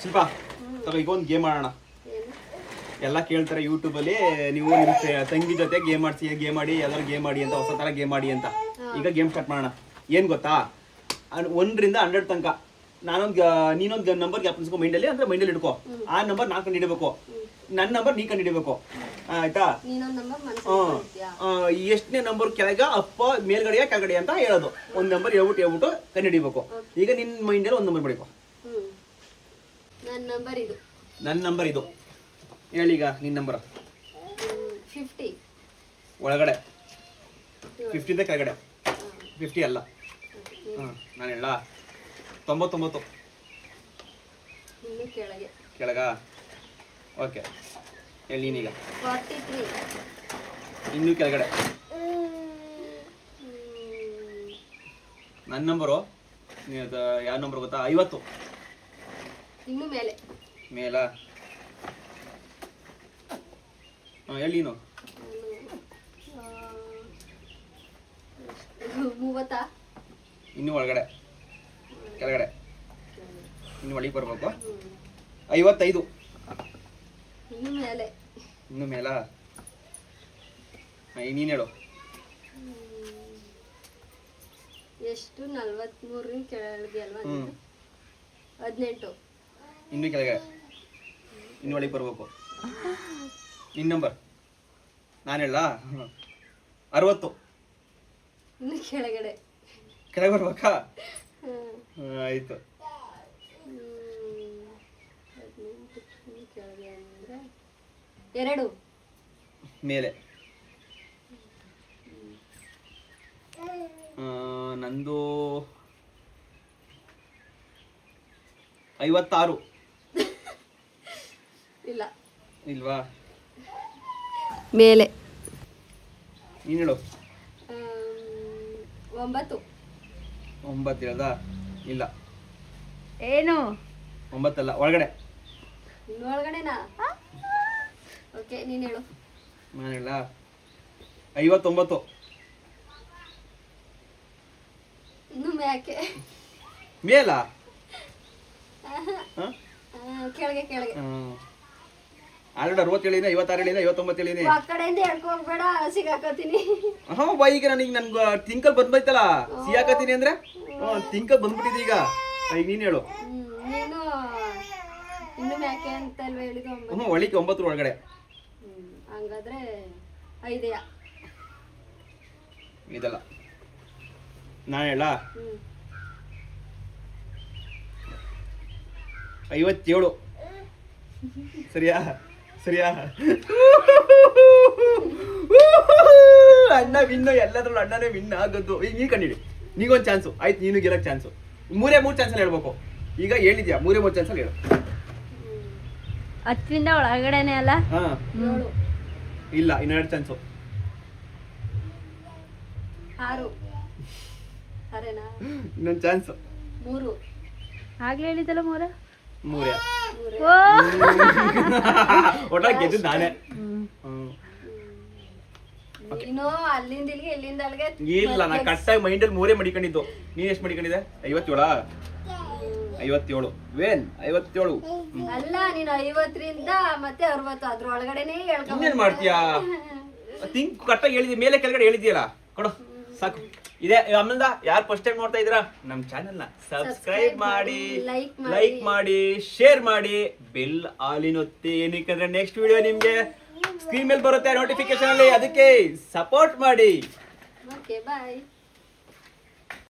ಶಿಲ್ಪ ತಗೋ ಈಗ ಒಂದು ಗೇಮ್ ಆಡೋಣ. ಎಲ್ಲ ಕೇಳ್ತಾರೆ ಯೂಟ್ಯೂಬಲ್ಲಿ, ನೀವು ನಿಮ್ಮ ತಂಗಿ ಜೊತೆ ಗೇಮ್ ಆಡಿ ಯಾವ್ದಾದ್ರು ಗೇಮ್ ಆಡಿ ಅಂತ, ಹೊಸ ಥರ ಗೇಮ್ ಆಡಿ ಅಂತ. ಈಗ ಗೇಮ್ ಸ್ಟಾರ್ಟ್ ಮಾಡೋಣ. ಏನು ಗೊತ್ತಾ, 1 ರಿಂದ 100 ತನಕ ನೀನೊಂದು ನಂಬರ್ ಜ್ಞಾಪಿಸ್ಕೊ ಮೈಂಡಲ್ಲಿ, ಅಂದ್ರೆ ಮೈಂಡಲ್ಲಿ ಇಡ್ಕೋ. ಆ ನಂಬರ್ ನಾನು ಕಂಡು ಹಿಡಿಬೇಕು, ನನ್ನ ನಂಬರ್ ನೀ ಕಂಡು ಹಿಡಿಬೇಕು, ಆಯ್ತಾ? ಎಷ್ಟನೇ ನಂಬರ್ ಕೆಳಗ ಅಪ್ಪ ಮೇಲ್ಗಡೆಯ ಕೆಳಗಡೆ ಅಂತ ಹೇಳೋದು. ಒಂದು ನಂಬರ್ ಹೇಳ್ಬಿಟ್ಟು ಕಂಡು ಹಿಡಿಬೇಕು. ಈಗ ನಿನ್ನ ಮೈಂಡಲ್ಲಿ ಒಂದು ನಂಬರ್ ಬಿಡಬೇಕು. ನನ್ನ ನಂಬರ್ ಇದು ಹೇಳೀಗ. ನಿನ್ನ ನಂಬರ್ 50 ಒಳಗಡೆ, 50 ಕೆಳಗಡೆ. 50 ಅಲ್ಲ. ನಾನು ಹೇಳ 99 ಕೆಳಗ. ಓಕೆ ಹೇಳಿ ನೀನೀಗ. 43 ಇನ್ನೂ ಕೆಳಗಡೆ. ನನ್ನ ನಂಬರು ಯಾವ ನಂಬರ್ ಗೊತ್ತಾ? 50 ಇನ್ನು ಮೇಲೆ. ಮೇಲ ಹೇಳಿ ನೀನು. 30 ಇನ್ನು ಒಳಗಡೆ, ಕೆಳಗಡೆ, ಇನ್ನು ಒಳಗೆ ಬರ್ಬೇಕು. 55 ಇನ್ನು ಮೇಲೆ. ಇನ್ನು ಮೇಲ. ನೀನು ಹೇಳು. ಎಷ್ಟು? 43 ಕೆಳಗೆ ಅಲ್ವಾ? 18 ಇನ್ನು ಕೆಳಗೆ, ಇನ್ನು ಒಳಗೆ ಬರ್ಬೇಕು. ನಿನ್ನ ನಂಬರ್ ನಾನು ಹೇಳ 60 ಇನ್ನು ಕೆಳಗಡೆ. ಕೆಳಗೆ ಬರ್ಬೇಕಾ? ಆಯ್ತು. 18 ಕೆಳಗೆ ಅಂದ್ರೆ 2 ಮೇಲೆ. ನಂದು 56 ಇಲ್ಲ. ಇಲ್ವಾ? ಮೇಲೆ. ನೀನು ಹೇಳು. 9 ಹೇಳ್ದ? ಇಲ್ಲ. ಏನು? 9 ಅಲ್ಲ, ಒಳಗಡೆ. ಇನ್ನು ಒಳಗಡೆನಾ? ಓಕೆ, ನೀನು ಹೇಳು. ನಾನು ಹೇಳ 59 ಇನ್ನು ಮ್ಯಾಕೆ. ಮೇಲ? ಕೆಳಗೆ ಕೆಳಗೆ. ಆಲ್ರೆಡಿ 60 ಹೇಳಿನ, 56 ಹೇಳಿನ, 59 ಹೇಳಿನಿ. ಆ ಕಡೆಯಿಂದ ಹೇಳ್ಕೋಗ್ಬೇಡ, ಸಿಗಾಕೋತೀನಿ. ಈಗ ನನಗೆ ನನ್ಗೆ ತಿಂಕಲ್ ಬಂದ್ಬೈತಲ್ಲ, ಸಿಯಾಕತೀನಿ ಅಂದ್ರೆ ತಿಂಕಲ್ ಬಂದ್ಬಿಟ್ಟಿದೆ ಈಗ. ನೀನು ಹೇಳು. ನೀನು ಇನ್ನು ಮ್ಯಾಕೆ ಅಂತ ಅಲ್ವಾ ಹೇಳಿದ್ದು? ಒಳಿಕೆ 9 ಒಳಗಡೆ. ಹಂಗಾದ್ರೆ 5 ಇದಲ್ಲ. ನಾನು ಹೇಳ 57. ಸರಿಯಾ? ಸರಿಯಾ? ಅಣ್ಣ ವಿನ್ನು, ಎಲ್ಲದ್ರಲ್ಲೂ ಅಣ್ಣನೇ ವಿನ್ ಆಗೋದು. ಈಗ ನೀನು ಕಂಡಿಡಿ, ನೀಗೊಂದು ಚಾನ್ಸು ಆಯ್ತು. ನೀನು ಗೆಲ್ಲಕ್ಕೆ ಚಾನ್ಸು 3 ಚಾನ್ಸಲ್ಲಿ ಹೇಳ್ಬೇಕು. ಈಗ ಹೇಳಿದ್ಯಾ 3 ಚಾನ್ಸಲ್ಲಿ ಹೇಳು. 10ರಿಂದ ಒಳಗಡೆನೆ ಅಲ್ಲ? ಇಲ್ಲ, ಇನ್ನೆರಡು ಚಾನ್ಸು. 6 ಸರಿನಾ? ಇನ್ನೊಂದು ಚಾನ್ಸು. 3 ಆಗ್ಲೇ ಹೇಳಿದಲ್ಲ. 3 ಒಟ್ಟ ಗೆದ್ದು ನಾನೇ. ನೀನು ಅಲ್ಲಿಂದ ಇಲ್ಲಿಗೆ, ಇಲ್ಲಿಂದ ಅಲ್ಲಿಗೆ ಇಲ್ಲ, ನಾ ಕರೆಕ್ಟಾಗಿ ಮೈಂಡಲ್ಲಿ 3 ಮಡಿಕೊಂಡಿದ್ದು. ನೀನ್ ಎಷ್ಟು ಮಡಿಕೊಂಡಿದೆ? 57. 57 ವೇನ್ 57 ಅಲ್ಲ, ನೀನು 50ರಿಂದ ಮತ್ತೆ 60 ಅದ್ರ ಒಳಗಡೆನೆ ಹೇಳ್ಕೊಂಡು ಇನ್ನೇನ್ ಮಾಡ್ತೀಯಾ? ತಿಂಕ್ ಕರೆಕ್ಟಾಗಿ ಹೇಳಿದ್ಯ, ಮೇಲೆ ಕೆಳಗಡೆ ಹೇಳಿದ್ಯಲ್ಲ. ಕೊಡು ಸಾಕು. ಇದೆ ಆಮೇಲೆ ಯಾರು ಫಸ್ಟ್ ಟೈಮ್ ನೋಡ್ತಾ ಇದ್ದೀರಾ, ನಮ್ಮ ಚಾನೆಲ್ನ ಸಬ್ಸ್ಕ್ರೈಬ್ ಮಾಡಿ, ಲೈಕ್ ಮಾಡಿ, ಶೇರ್ ಮಾಡಿ, ಬೆಲ್ ಆಲಿನ ಒತ್ತಿ. ಏನಕ್ಕೆ ನೆಕ್ಸ್ಟ್ ವಿಡಿಯೋ ನಿಮ್ಗೆ ಸ್ಕ್ರೀನ್ ಮೇಲೆ ಬರುತ್ತೆ ನೋಟಿಫಿಕೇಶನ್ ಅಲ್ಲಿ, ಅದಕ್ಕೆ ಸಪೋರ್ಟ್ ಮಾಡಿ. ಓಕೆ, ಬಾಯ್.